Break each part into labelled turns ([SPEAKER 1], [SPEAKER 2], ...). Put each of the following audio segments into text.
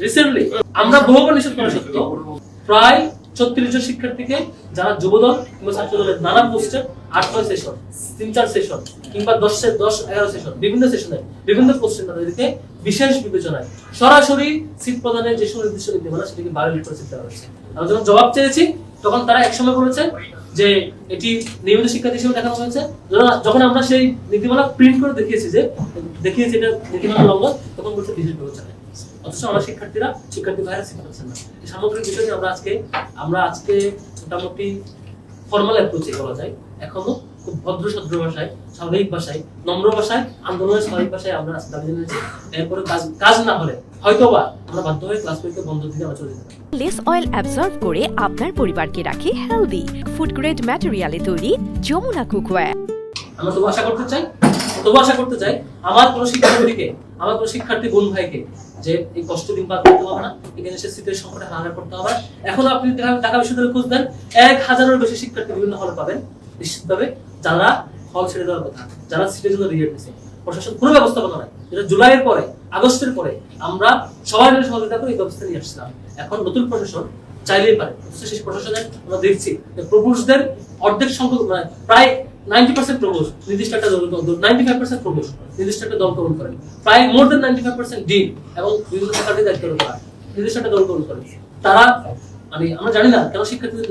[SPEAKER 1] Recently আমরা বহুবার নিষেধ করা সত্ত্বেও প্রায় 36 জন শিক্ষার্থীকে যারা যুবদল কিংবা ছাত্র দলের নানা পোস্টে 8-9 সেশন 3-4 সেশন কিংবা 10-11 সেশন বিভিন্ন সেশনে বিভিন্ন পোস্টে তাদেরকে বিশেষ বিবেচনায় সরাসরি সিট প্রদানের যে সময় নির্দিষ্ট নীতিমালা সেটাকে ভায়োলেট করে দেওয়া হয়েছে। আমরা যখন জবাব চেয়েছি তখন তারা একসময় বলেছে যে এটি নিয়মিত শিক্ষার্থী হিসেবে দেখানো হয়েছে। যখন আমরা সেই নীতিমালা প্রিন্ট করে দেখিয়েছি এটা নীতিমালা লঙ্ঘন, তখন বলছে বিশেষ বিবেচনায়। অথচ আমার শিক্ষার্থী ভাইরা সিট পাচ্ছেন না। এই সামগ্রিক বিষয়টি আমরা আজকে মোটামুটি ফর্মাল অ্যাপ্রোচে বলা যায় এখনো খুব ভদ্র সদ্র ভাষায়, স্বাভাবিক ভাষায়, নম্র ভাষায়, আন্দোলনের স্বাভাবিক ভাষায় আমরা দাবি জানিয়েছি। এরপরে কাজ না হলে হয়তোবা আমরা বাধ্য হয়ে ক্লাস পরীক্ষা বন্ধ দিয়ে আমরা চলে যেতে পারি।
[SPEAKER 2] লেস অয়েল অ্যাবজর্ব করে আপনার পরিবারকে রাখে হেলদি। ফুড গ্রেড ম্যাটেরিয়ালে তৈরি যমুনা কুকওয়্যার।
[SPEAKER 1] আমরা তবু আশা করতে চাই আমার কোনো শিক্ষার্থী বোন ভাইকে যে এই কষ্ট দিন পার করতে হবে না, এখানে সে সিটের সংকটে হারাহার করতে হবে। এখন আপনি ঢাকা বিশ্ববিদ্যালয়ে খোঁজ দেন, 1000-এর বেশি শিক্ষার্থী বিভিন্ন হলে পাবেন নিশ্চিতভাবে, যারা হল ছেড়ে দেওয়ার কথা, যারা সিটের জন্য রিজেক্ট দিয়েছে। প্রশাসন কোনো ব্যবস্থাপনা নাই, যেটা জুলাইয়ের পরে আগস্টের পরে আমরা সবাই মিলে সহযোগিতা করে এই ব্যবস্থা নিয়ে আসছিলাম। এখন নতুন প্রশাসন চাইলেই পারে, সেই প্রশাসনের আমরা দেখছি প্রপোজদের অর্ধেক সংখ্যক প্রায় 90% প্রপোজ নির্দিষ্ট একটা দল, 95% প্রপোজ নির্দিষ্ট একটা দল গ্রহণ করেন, প্রায় মোর দেন 95% ডিন এবং বিভিন্ন ফ্যাকাল্টি দায়িত্ব করা নির্দিষ্ট একটা দল গ্রহণ করেন। তারা আমরা জানি না কেন শিক্ষার্থীদের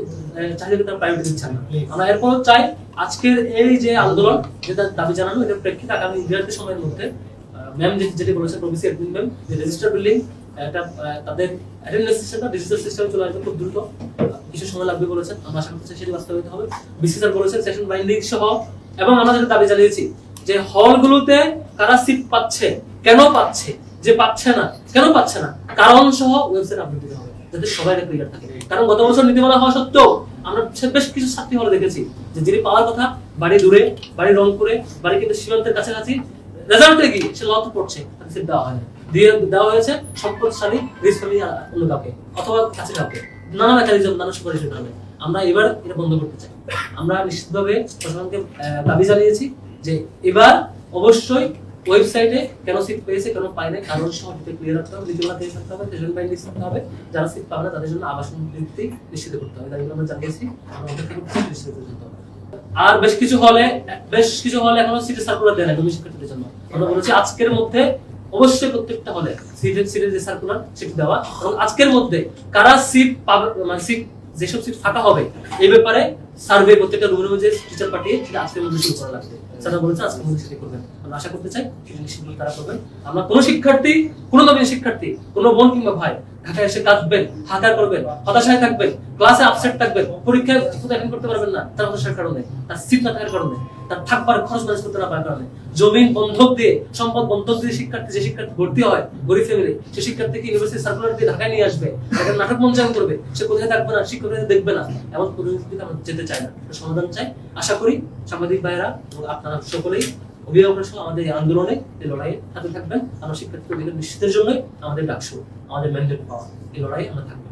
[SPEAKER 1] চাহিদাকে তারা প্রায়োরিটি দিচ্ছেন না। আমরা এরপর চাই আজকের এই যে আন্দোলন, যেটা দাবি জানানো, এটার প্রেক্ষিতে আগামী নির্ধারিত সময়ের মধ্যে ম্যাম যেটি বলেছেন প্রভিসি অ্যাডমিন ম্যাম, যে রেজিস্টার বিল্ডিং এটা তাদের অ্যাটেন্ডেন্স সিস্টেমটা ডিজিটাল সিস্টেমে চলে আসবে খুব দ্রুত, কিছু সময় লাগবে বলেছেন। আমরা আশা করছি সেটি বাস্তবায়িত হবে। বিসি স্যার বলেছেন সেশন বাইন্ডিং সহ, এবং আমরা যেটা দাবি জানিয়েছি যে হলগুলোতে কারা সিট পাচ্ছে, কেন পাচ্ছে, যে পাচ্ছে না কেন পাচ্ছে না, কারণ সহ ওয়েবসাইট আপলোড দিতে হবে যাতে সবাই ক্লিয়ার থাকে। কারণ গত বছর নীতিমালা হওয়া সত্ত্বেও আমরা বেশ কিছু ছাত্রী হলে দেখেছি যে যিনি পাওয়ার কথা বাড়ি দূরে, বাড়ি রংপুরে, বাড়ি কিন্তু সীমান্তের কাছাকাছি, রেজাল্টে গিয়ে সে লত পড়ছে, তাকে সিট দেওয়া হয় না, দেওয়া হয়েছে সম্পদশালী রিচ ফ্যামিলি অন্য কাউকে অথবা কাছে কাউকে, নানা মেকানিজম, নানা সুপারিশের কারণে। আমরা এবার এটা বন্ধ করতে চাই। আমরা নিশ্চিতভাবে প্রশাসনকে দাবি জানিয়েছি যে এবার অবশ্যই ওয়েবসাইটে কেন সিট পেয়েছে কেন পায় না কারণ সহ ক্লিয়ার রাখতে হবে, নীতিমালা তৈরি করতে হবে, সেশন বাইন্ডিং করতে হবে, যারা সিট পাবে না তাদের জন্য আবাসন বৃত্তি নিশ্চিত করতে হবে। তাই আমরা জানিয়েছি আমরা অপেক্ষা করছি নিশ্চিত করতে হবে। আর বেশ কিছু হলে এখনো সিটের সার্কুলার দেয় না তুমি শিক্ষার্থীদের জন্য। আমরা বলেছি আজকের মধ্যে অবশ্যই প্রত্যেকটা হলে সিটের যে সার্কুলার সেটা দেওয়া, এবং আজকের মধ্যে কারা সিট পাবে, সিট যেসব সিট ফাঁকা হবে এই ব্যাপারে সার্ভে প্রত্যেকটা রুমের মধ্যে টিচার পাঠিয়ে সেটা আজকের মধ্যে শুরু করা লাগবে। স্যার বলেছেন আজকের মধ্যে সেটা করবেন। আমরা আশা করতে চাই সেটা নিশ্চিতভাবে তারা করবেন। আমরা কোনো শিক্ষার্থী, কোনো বোন কিংবা ভাই ঢাকায় এসে কাঁদবেন, হাহাকার করবেন, হতাশায় থাকবেন, ক্লাসে আপসেট থাকবেন, পরীক্ষায় অ্যাটেন্ড করতে পারবেন না তার হতাশার কারণে, তার সিট না থাকার কারণে, তার থাকবার খরচ ম্যানেজ করতে না পারার কারণে, জমিন বন্ধক দিয়ে, সম্পদ বন্ধক দিয়ে যে শিক্ষার্থী ভর্তি হয় গরিব ফ্যামিলি, সে শিক্ষার্থীকে ইউনিভার্সিটি সার্কুলার দিয়ে ঢাকায় নিয়ে আসবে, একটা নাটক মঞ্চায়ন করবে, সে কোথায় থাকবে না, শিক্ষকরা দেখবে না, এমন পরিস্থিতিতে আমরা যেতে চাই না। সমাধান চাই। আশা করি সাংবাদিক ভাইয়েরা এবং আপনারা সকলেই অভিভাবকরা সহ আমাদের এই আন্দোলনে, এই লড়াইয়ে সাথে থাকবেন। আমরা শিক্ষার্থী অধিকার নিশ্চিতের জন্যই আমাদের ডাকসু, আমাদের ম্যান্ডেট পাওয়া, এই লড়াই আমরা থাকবো।